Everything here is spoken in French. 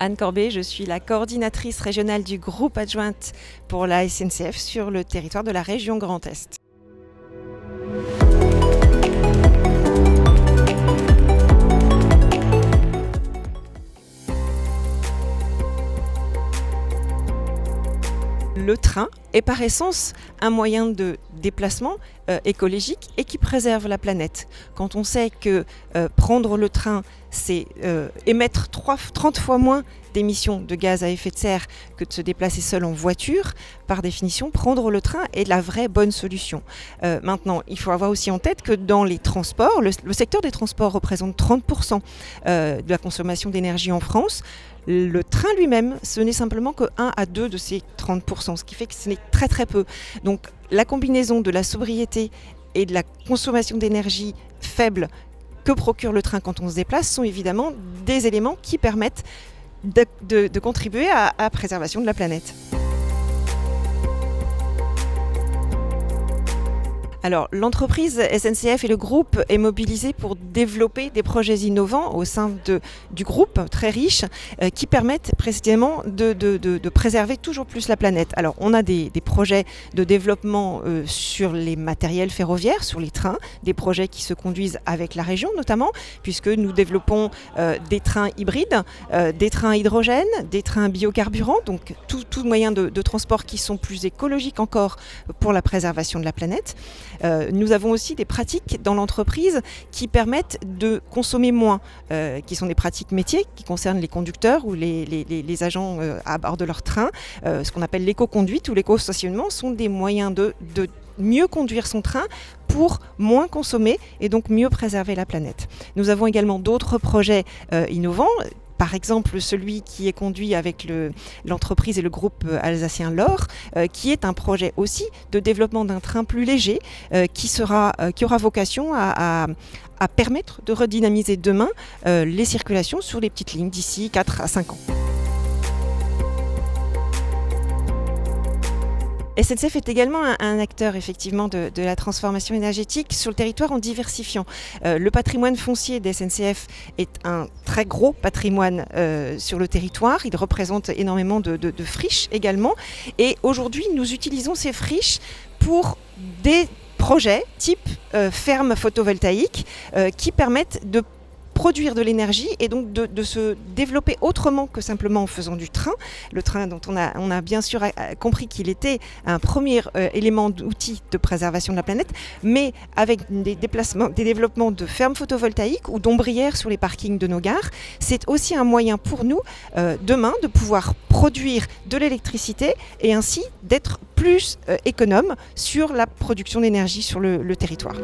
Anne Corbet, je suis la coordinatrice régionale du groupe adjointe pour la SNCF sur le territoire de la région Grand Est. Le train est par essence un moyen de déplacement écologique et qui préserve la planète. Quand on sait que prendre le train, c'est émettre 30 fois moins d'émissions de gaz à effet de serre que de se déplacer seul en voiture, par définition, prendre le train est la vraie bonne solution. Maintenant, il faut avoir aussi en tête que dans les transports, le secteur des transports représente 30% de la consommation d'énergie en France. Le train lui-même, ce n'est simplement que 1 à 2 de ces 30%, ce qui fait que ce n'est très très peu. Donc la combinaison de la sobriété et de la consommation d'énergie faible que procure le train quand on se déplace sont évidemment des éléments qui permettent de contribuer à la préservation de la planète. Alors, l'entreprise SNCF et le groupe est mobilisé pour développer des projets innovants au sein du groupe très riche qui permettent précisément de préserver toujours plus la planète. Alors, on a des projets de développement sur les matériels ferroviaires, sur les trains, des projets qui se conduisent avec la région notamment, puisque nous développons des trains hybrides, des trains à hydrogène, des trains biocarburants, donc tout moyen de transport qui sont plus écologiques encore pour la préservation de la planète. Nous avons aussi des pratiques dans l'entreprise qui permettent de consommer moins, qui sont des pratiques métiers qui concernent les conducteurs ou les agents à bord de leur train. Ce qu'on appelle l'éco-conduite ou l'éco-stationnement sont des moyens de mieux conduire son train pour moins consommer et donc mieux préserver la planète. Nous avons également d'autres projets innovants. Par exemple, celui qui est conduit avec l'entreprise et le groupe alsacien LOR, qui est un projet aussi de développement d'un train plus léger, qui aura vocation à permettre de redynamiser demain les circulations sur les petites lignes d'ici 4 à 5 ans. SNCF est également un acteur effectivement de la transformation énergétique sur le territoire en diversifiant. Le patrimoine foncier des SNCF est un très gros patrimoine sur le territoire. Il représente énormément de friches également. Et aujourd'hui, nous utilisons ces friches pour des projets type ferme photovoltaïque qui permettent de produire de l'énergie et donc de se développer autrement que simplement en faisant du train. Le train dont on a bien sûr compris qu'il était un premier élément d'outil de préservation de la planète, mais avec des développements de fermes photovoltaïques ou d'ombrières sur les parkings de nos gares, c'est aussi un moyen pour nous demain de pouvoir produire de l'électricité et ainsi d'être plus économe sur la production d'énergie sur le territoire.